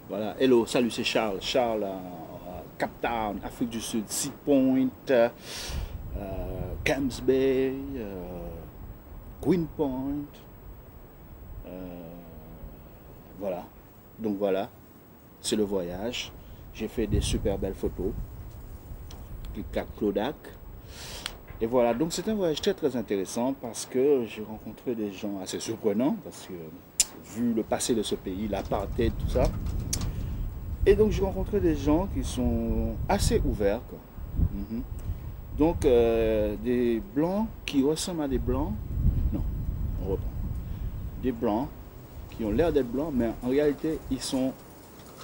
Voilà, hello, salut, c'est Charles. Charles, Cape Town, Afrique du Sud, Sea Point, Camps Bay, Green Point. Voilà, donc voilà, c'est le voyage. J'ai fait des super belles photos. Clic-clac Kodak. Et voilà, donc c'est un voyage très très intéressant parce que j'ai rencontré des gens assez surprenants, parce que vu le passé de ce pays, l'apartheid, tout ça. Et donc j'ai rencontré des gens qui sont assez ouverts, quoi. Donc des blancs qui ressemblent à des blancs, non, on reprend. Des blancs qui ont l'air d'être blancs, mais en réalité ils sont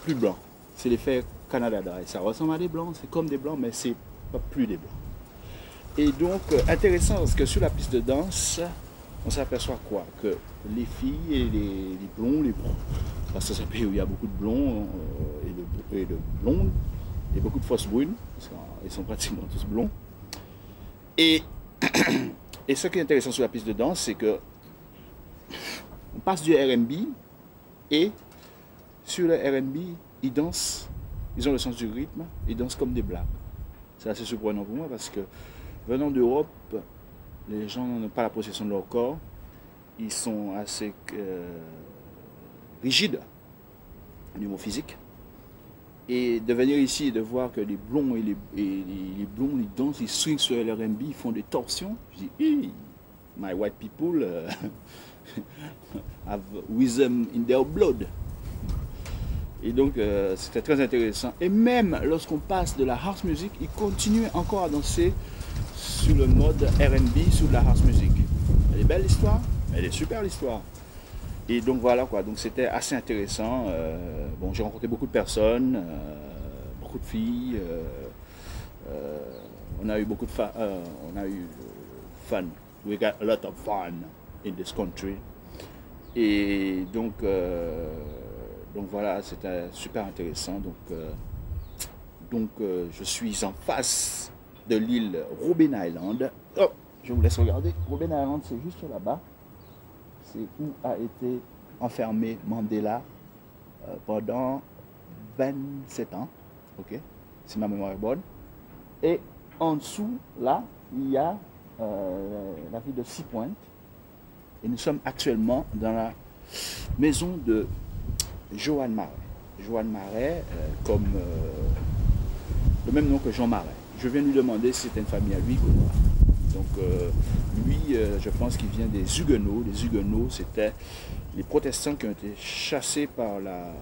plus blancs. C'est l'effet Canada Dry. Ça ressemble à des blancs, c'est comme des blancs, mais c'est pas plus des blancs. Et donc intéressant parce que sur la piste de danse, on s'aperçoit quoi? Que les filles et les blonds, parce que c'est un pays où il y a beaucoup de blonds et de blondes, et beaucoup de fausses brunes, parce qu'ils sont pratiquement tous blonds. Et ce qui est intéressant sur la piste de danse, c'est que on passe du R&B et sur le R&B, ils dansent, ils ont le sens du rythme, ils dansent comme des blacks. C'est assez surprenant pour moi parce que venant d'Europe, les gens n'ont pas la possession de leur corps, ils sont assez rigides au niveau physique. Et de venir ici et de voir que les blonds et les blonds, ils dansent, ils swingent sur le R&B, ils font des torsions, je dis, hey, my white people have wisdom in their blood. Et donc c'était très intéressant. Et même lorsqu'on passe de la house music, ils continuent encore à danser sur le mode R&B, sur la house music. Elle est belle l'histoire, elle est super l'histoire. Et donc voilà quoi, donc c'était assez intéressant. Bon, j'ai rencontré beaucoup de personnes, beaucoup de filles. On a eu beaucoup de fun. We got a lot of fun in this country. Et donc voilà, c'était super intéressant. Donc je suis en face de l'île Robben Island. Oh, je vous laisse regarder. Robben Island, c'est juste là-bas. C'est où a été enfermé Mandela pendant 27 ans. Ok, si ma mémoire est bonne. Et en dessous, là, il y a la ville de Sea Point. Et nous sommes actuellement dans la maison de Joan Marais. Joan Marais, comme le même nom que Jean Marais. Je viens lui demander si c'était une famille à lui ou non. Donc lui, je pense qu'il vient des Huguenots. Les Huguenots, c'était les protestants qui ont été chassés par la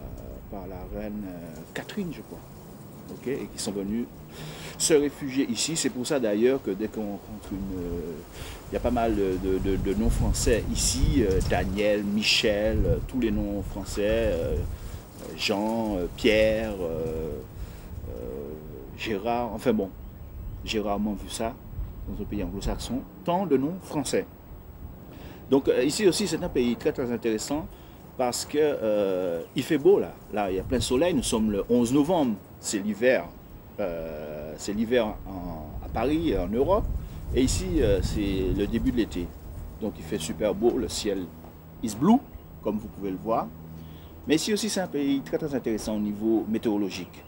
reine Catherine, je crois. Okay, et qui sont venus se réfugier ici. C'est pour ça d'ailleurs que dès qu'on rencontre il y a pas mal de noms français ici, Daniel, Michel, tous les noms français, Jean, Pierre, Gérard, enfin bon, j'ai rarement vu ça dans un pays anglo-saxon, tant de noms français. Donc ici aussi c'est un pays très très intéressant parce que il fait beau là. Là il y a plein soleil, nous sommes le 11 novembre, c'est l'hiver à Paris, en Europe, et ici c'est le début de l'été. Donc il fait super beau, le ciel is blue, comme vous pouvez le voir. Mais ici aussi c'est un pays très très intéressant au niveau météorologique.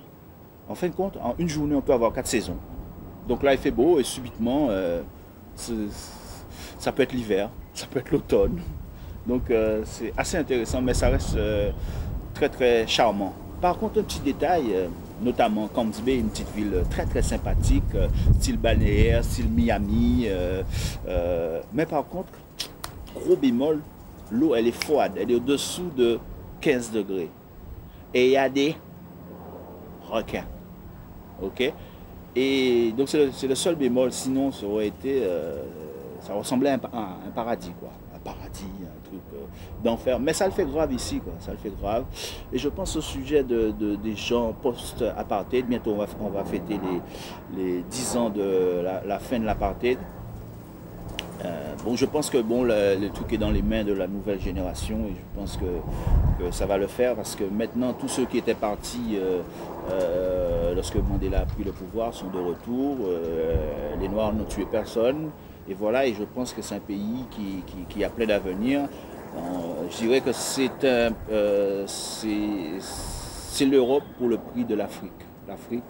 En fin de compte, en une journée on peut avoir 4 saisons. Donc là il fait beau et subitement ça peut être l'hiver, ça peut être l'automne. Donc c'est assez intéressant, mais ça reste très très charmant. Par contre, un petit détail, notamment Camps Bay, une petite ville très très sympathique, style balnéaire, style Miami. Mais par contre, gros bémol, l'eau elle est froide, elle est au-dessous de 15 degrés. Et il y a des requins. Ok? Et donc c'est le seul bémol, sinon ça aurait été, ça ressemblait à un paradis, quoi. Un paradis, un truc d'enfer. Mais ça le fait grave ici, quoi. Ça le fait grave. Et je pense au sujet des gens post-apartheid. Bientôt on va fêter les 10 ans de la fin de l'apartheid. bon, je pense que bon, le truc est dans les mains de la nouvelle génération et je pense que ça va le faire parce que maintenant tous ceux qui étaient partis lorsque Mandela a pris le pouvoir sont de retour. Les Noirs n'ont tué personne et voilà, et je pense que c'est un pays qui a plein d'avenir. Je dirais que c'est l'Europe pour le prix de l'Afrique. L'Afrique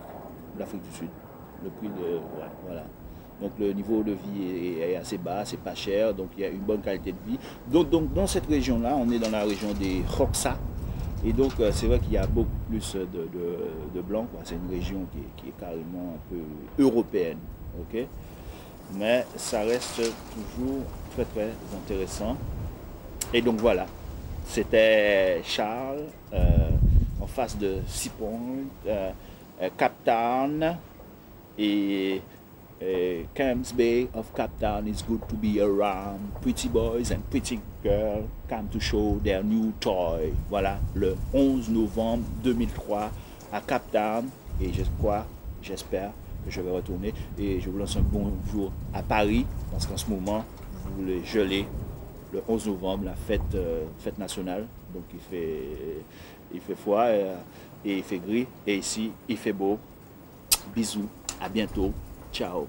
du Sud. Le prix de. Ouais, voilà. Donc le niveau de vie est assez bas, c'est pas cher, donc il y a une bonne qualité de vie. Donc dans cette région-là, on est dans la région des Hoxha. Et donc c'est vrai qu'il y a beaucoup plus de blancs. C'est une région qui est carrément un peu européenne. Okay, mais ça reste toujours très très intéressant. Et donc voilà, c'était Charles en face de Sea Point, Cape Town et Camps Bay of Cape Town is good to be around. Pretty boys and pretty girls come to show their new toy. Voilà, le 11 novembre 2003 à Cape Town. Et j'espère que je vais retourner. Et je vous lance un bonjour à Paris, parce qu'en ce moment, vous voulez geler le 11 novembre, la fête nationale. Donc il fait froid et il fait gris. Et ici, il fait beau. Bisous, à bientôt. Ciao.